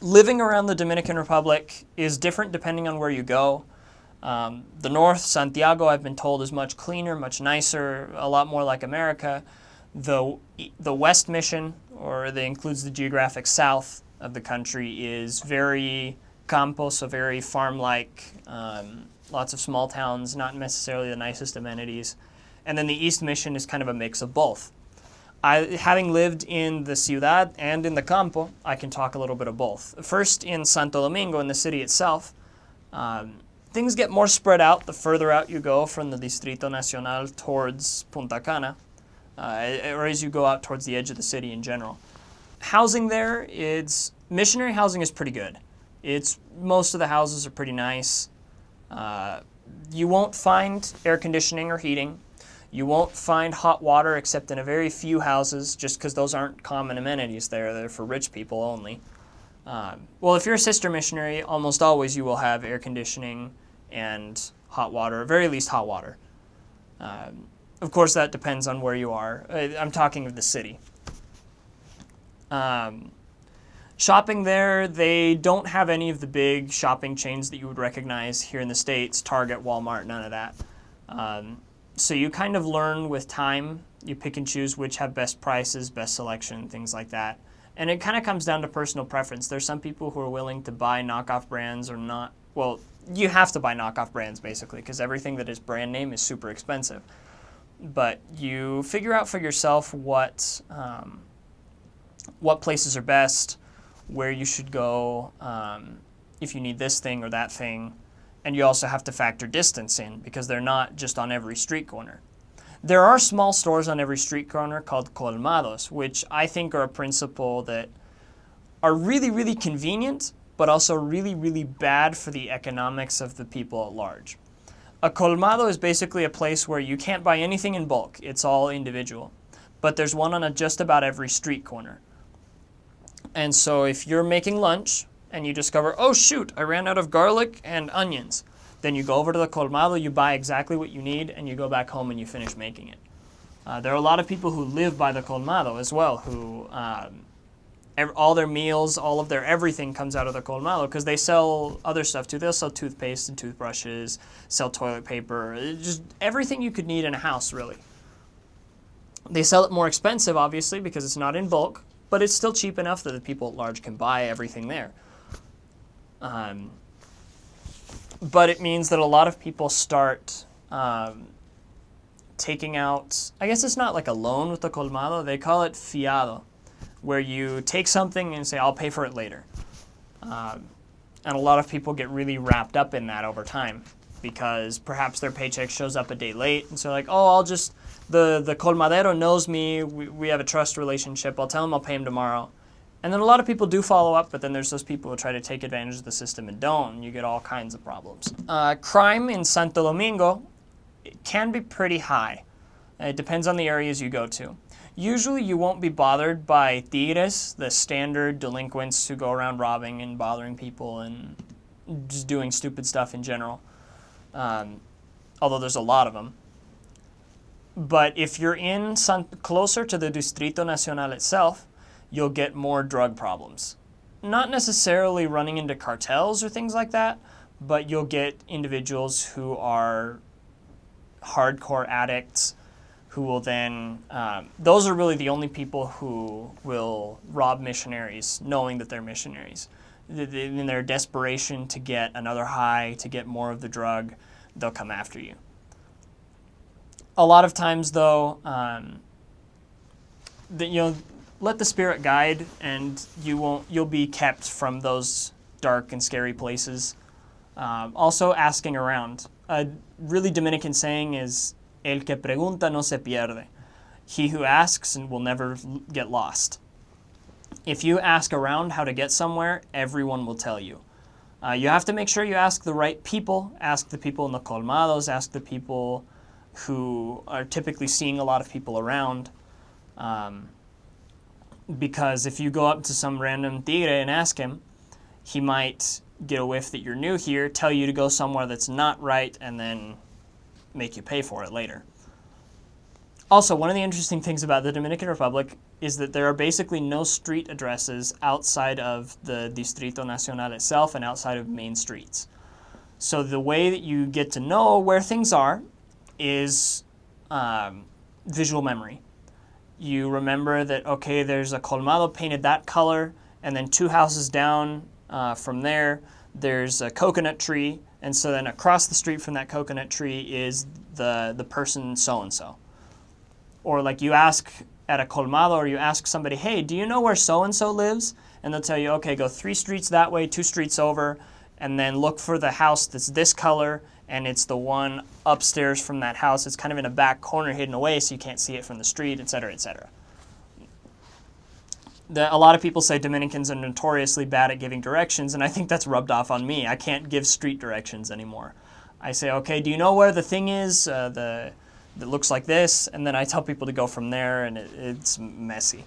living around the Dominican Republic is different depending on where you go. The north, Santiago, I've been told, is much cleaner, much nicer, a lot more like America. The West Mission, or that includes the geographic south of the country, is very campo, so very farm-like, lots of small towns, not necessarily the nicest amenities. And then the East Mission is kind of a mix of both. Having lived in the ciudad and in the campo, I can talk a little bit of both. First, in Santo Domingo, in the city itself, things get more spread out the further out you go from the Distrito Nacional towards Punta Cana, or as you go out towards the edge of the city in general. Housing there, missionary housing is pretty good. Most of the houses are pretty nice. You won't find air conditioning or heating. You won't find hot water except in a very few houses, just because those aren't common amenities there. They're for rich people only. Well, if you're a sister missionary, almost always you will have air conditioning and hot water, or at very least hot water. Of course, that depends on where you are. I'm talking of the city. Shopping there, they don't have any of the big shopping chains that you would recognize here in the States, Target, Walmart, none of that. So you kind of learn with time. You pick and choose which have best prices, best selection, things like that. And it kind of comes down to personal preference. There's some people who are willing to buy knockoff brands or not. Well, you have to buy knockoff brands basically because everything that is brand name is super expensive. But you figure out for yourself what places are best, where you should go, if you need this thing or that thing. And you also have to factor distance in because they're not just on every street corner. There are small stores on every street corner called colmados, which I think are a principle that are really, really convenient, but also really, really bad for the economics of the people at large. A colmado is basically a place where you can't buy anything in bulk. It's all individual. But there's one on just about every street corner. And so if you're making lunch, and you discover, oh shoot, I ran out of garlic and onions. Then you go over to the colmado, you buy exactly what you need, and you go back home and you finish making it. There are a lot of people who live by the colmado as well, who all their meals, all of their everything comes out of the colmado because they sell other stuff too. They'll sell toothpaste and toothbrushes, sell toilet paper, just everything you could need in a house, really. They sell it more expensive, obviously, because it's not in bulk, but it's still cheap enough that the people at large can buy everything there. But it means that a lot of people start taking out, I guess it's not like a loan with the colmado, they call it fiado, where you take something and say, I'll pay for it later. And a lot of people get really wrapped up in that over time because perhaps their paycheck shows up a day late, and so like, oh, the colmadero knows me, we have a trust relationship, I'll tell him I'll pay him tomorrow. And then a lot of people do follow up, but then there's those people who try to take advantage of the system and don't, and you get all kinds of problems. Crime in Santo Domingo can be pretty high. It depends on the areas you go to. Usually you won't be bothered by tigres, the standard delinquents who go around robbing and bothering people and just doing stupid stuff in general, although there's a lot of them. But if you're closer to the Distrito Nacional itself, you'll get more drug problems. Not necessarily running into cartels or things like that, but you'll get individuals who are hardcore addicts who will then, those are really the only people who will rob missionaries knowing that they're missionaries. In their desperation to get another high, to get more of the drug, they'll come after you. A lot of times though, let the Spirit guide, and you'll be kept from those dark and scary places. Also, asking around. A really Dominican saying is, "El que pregunta no se pierde." He who asks and will never get lost. If you ask around how to get somewhere, everyone will tell you. You have to make sure you ask the right people. Ask the people in the colmados. Ask the people who are typically seeing a lot of people around. Because if you go up to some random tigre and ask him, he might get a whiff that you're new here, tell you to go somewhere that's not right, and then make you pay for it later. Also, one of the interesting things about the Dominican Republic, is that there are basically no street addresses outside of the Distrito Nacional itself and outside of main streets. So the way that you get to know where things are is visual memory. You remember that, okay, there's a colmado painted that color, and then 2 houses down from there, there's a coconut tree, and so then across the street from that coconut tree is the person so-and-so. Or like you ask at a colmado, or you ask somebody, hey, do you know where so-and-so lives? And they'll tell you, okay, go 3 streets that way, 2 streets over, and then look for the house that's this color, and it's the one upstairs from that house. It's kind of in a back corner hidden away so you can't see it from the street, etc., etc. A lot of people say Dominicans are notoriously bad at giving directions, and I think that's rubbed off on me. I can't give street directions anymore. I say, okay, do you know where the thing is that looks like this? And then I tell people to go from there, and it's messy.